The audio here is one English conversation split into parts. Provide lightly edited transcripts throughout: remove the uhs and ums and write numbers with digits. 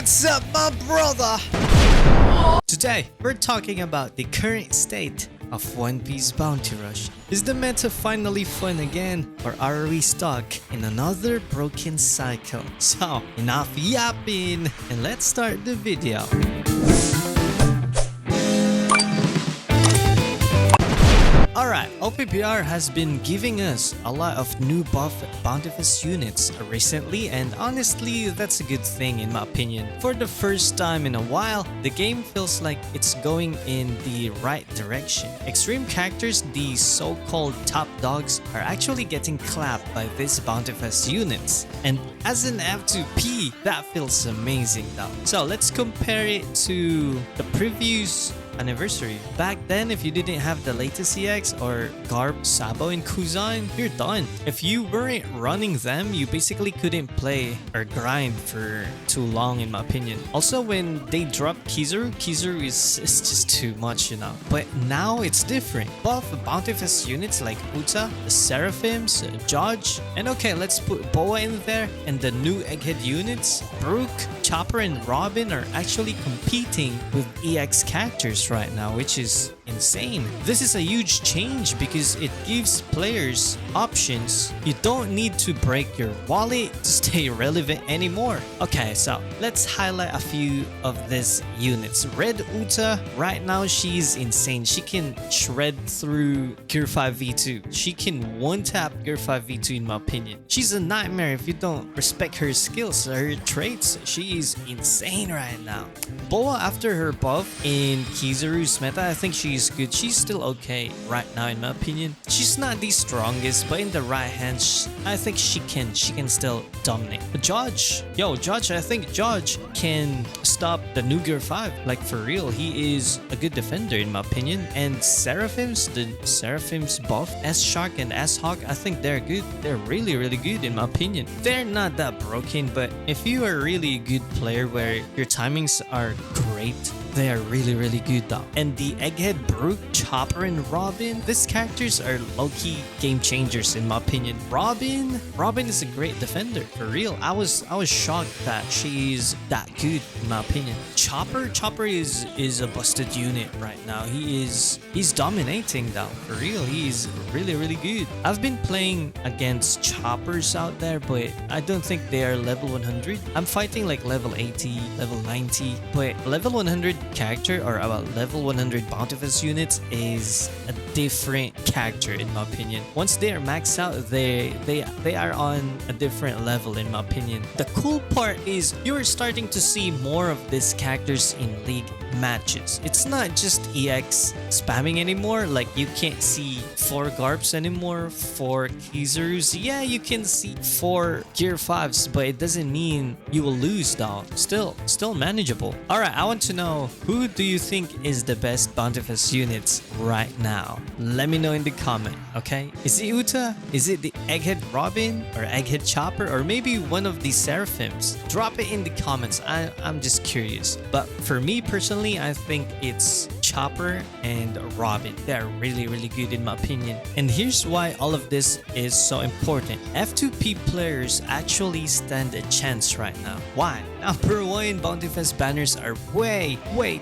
What's up, my brother? Today, we're talking about the current state of One Piece Bounty Rush. Is the meta finally fun again, or are we stuck in another broken cycle? So, enough yapping, and let's start the video. Alright, OPBR has been giving us a lot of new buff bountiful units recently, and honestly, that's a good thing in my opinion. For the first time in a while, the game feels like it's going in the right direction. Extreme characters, the so-called top dogs, are actually getting clapped by these bountiful units. And as an F2P, that feels amazing though. So let's compare it to the previous anniversary. Back then, if you didn't have the latest EX or Garb, Sabo, and Kuzan, you're done. If you weren't running them, you basically couldn't play or grind for too long in my opinion. Also, when they dropped Kizaru is just too much, you know. But now it's different. Buff bountiful units like Uta, the Seraphims, Judge, and okay, let's put Boa in there, and the new Egghead units, Brook, Chopper, and Robin are actually competing with EX characters right now, which is insane. This is a huge change because it gives players options. You don't need to break your wallet to stay relevant anymore. Okay, so let's highlight a few of these units. Red Uta, right now she's insane. She can shred through Gear 5 V2. She can one-tap Gear 5 V2 in my opinion. She's a nightmare if you don't respect her skills, her traits. She is insane right now. Boa, after her buff in Kizaru's meta, I think she's good. She's still okay right now in my opinion. She's not the strongest, but in the right hands, I think she can still dominate. Judge, I think Judge can stop the new Gear 5. Like for real, he is a good defender in my opinion. And Seraphims, the Seraphims buff, S-Shark and S-Hawk, I think they're good. They're really good in my opinion. They're not that broken, but if you are really a good player where your timings are great, they are really good though. And the Egghead, Brook, Chopper, and Robin, these characters are low-key game changers in my opinion. Robin is a great defender for real. I was shocked that she's that good in my opinion. Chopper is a busted unit right now. He's dominating though for real. He's really good. I've been playing against choppers out there, but I don't think they are level 100. I'm fighting like level 80, level 90, but level 100 character or about level 100 bountiful units is a different character in my opinion. Once they are maxed out, they are on a different level in my opinion. The cool part is you're starting to see more of these characters in league matches. It's not just EX spamming anymore. Like you can't see 4 Garbs anymore, 4 Kizarus. Yeah, you can see 4 Gear 5s, but it doesn't mean you will lose though. Still manageable. Alright, I want to know, who do you think is the best bountiful units right now? Let me know in the comment, okay? Is it Uta? Is it the Egghead Robin? Or Egghead Chopper? Or maybe one of the Seraphims? Drop it in the comments. I'm just curious. But for me personally, I think it's Chopper and Robin. They're really good in my opinion. And here's why all of this is so important. F2P players actually stand a chance right now. Why? Number 1, bountiful banners are way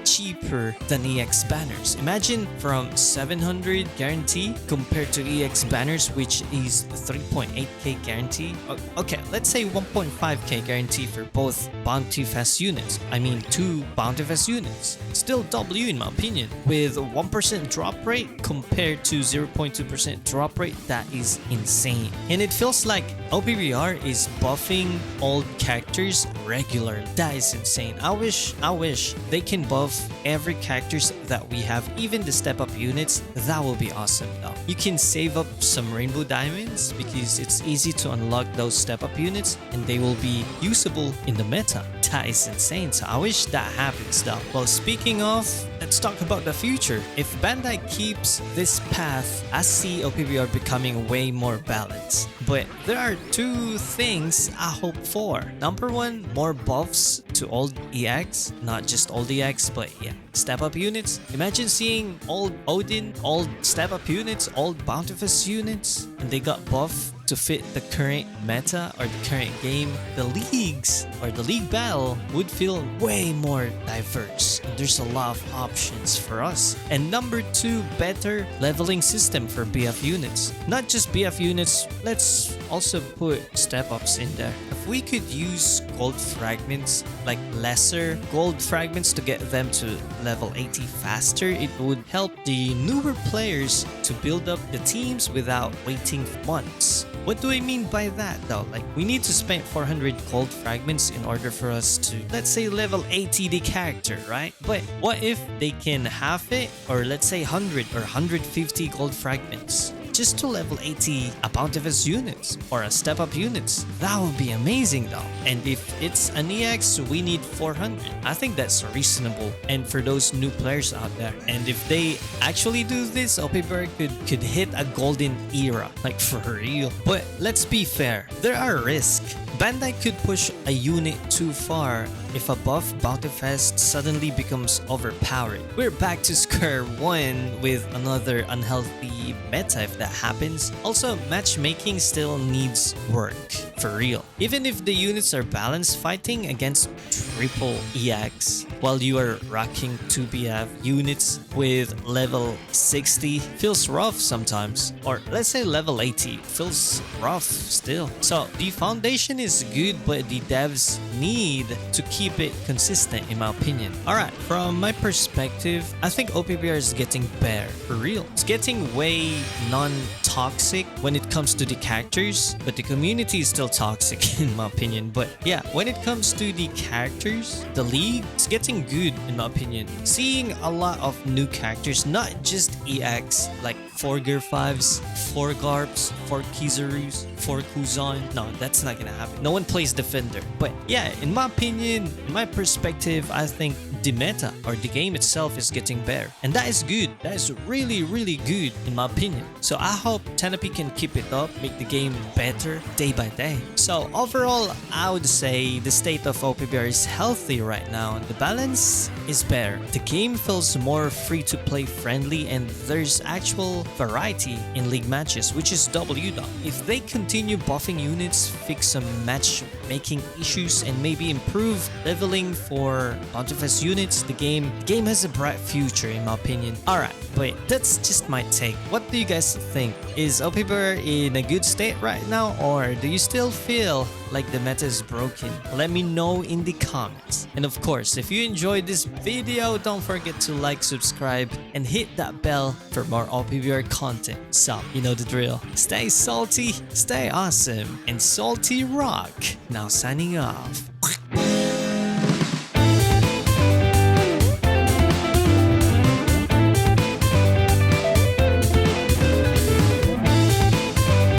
cheaper than EX banners. Imagine from 700 guarantee compared to EX banners, which is 3.8k guarantee. Okay, let's say 1.5k guarantee for both bountiful units. I mean 2 bountiful units. Still W in my opinion. With 1% drop rate compared to 0.2% drop rate, that is insane. And it feels like OPBR is buffing old characters regularly. That is insane. I wish they can buff every characters that we have, even the step up units. That will be awesome though. You can save up some rainbow diamonds because it's easy to unlock those step up units and they will be usable in the meta. That is insane. So I wish that happens though. Well, speaking of, let's talk about the future. If Bandai keeps this path, I see OPBR becoming way more balanced. But there are 2 things I hope for. Number 1, more buffs to old EX, not just old EX, but yeah, step up units. Imagine seeing old Odin, old step up units, old Bountifus units, and they got buffed to fit the current meta or the current game. The leagues or the league battle would feel way more diverse. And there's a lot of options for us. And number 2, better leveling system for BF units. Not just BF units, let's also put step ups in there. If we could use gold fragments, like lesser gold fragments to get them to level 80 faster, it would help the newer players to build up the teams without waiting months. What do I mean by that though? Like, we need to spend 400 gold fragments in order for us to, let's say, level 80 the character, right? But what if they can half it, or let's say 100 or 150 gold fragments just to level 80 a Bountifus units or a step up units? That would be amazing though. And if it's an EX, we need 400. I think that's reasonable. And for those new players out there, and if they actually do this, OPBR could hit a golden era, like for real. But let's be fair, there are risks. Bandai could push a unit too far if a buff Bountifest suddenly becomes overpowered. We're back to square one with another unhealthy meta if that happens. Also, matchmaking still needs work, for real. Even if the units are balanced, fighting against triple EX while you are rocking 2BF units with level 60 feels rough sometimes. Or let's say level 80 feels rough still. So the foundation is good, but the devs need to keep it consistent in my opinion. Alright, from my perspective, I think OPBR is getting better, for real. It's getting way non-toxic when it comes to the characters, but the community is still toxic in my opinion. But yeah, when it comes to the characters, the league, it's getting good in my opinion. Seeing a lot of new characters, not just EX, like 4 Gear 5s, 4 Garps, 4 Kizurus, 4 Kuzan. No, that's not gonna happen. No one plays Defender. But yeah, in my opinion, in my perspective, I think the meta or the game itself is getting better. And that is good. That is really, really good in my opinion. So I hope Tanape can keep it up, make the game better day by day. So overall, I would say the state of OPBR is healthy right now. The balance is better. The game feels more free to play friendly, and there's actual variety in league matches, which is W though. If they continue buffing units, fix some matchmaking issues, and maybe improve leveling for Bountifus units, the game has a bright future in my opinion. Alright, but that's just my take. What do you guys think? Is OPBR in a good state right now, or do you still feel like the meta is broken? Let me know in the comments. And of course, if you enjoyed this video, don't forget to like, subscribe, and hit that bell for more OPBR content. So, you know the drill. Stay salty, stay awesome, and salty rock. Now signing off.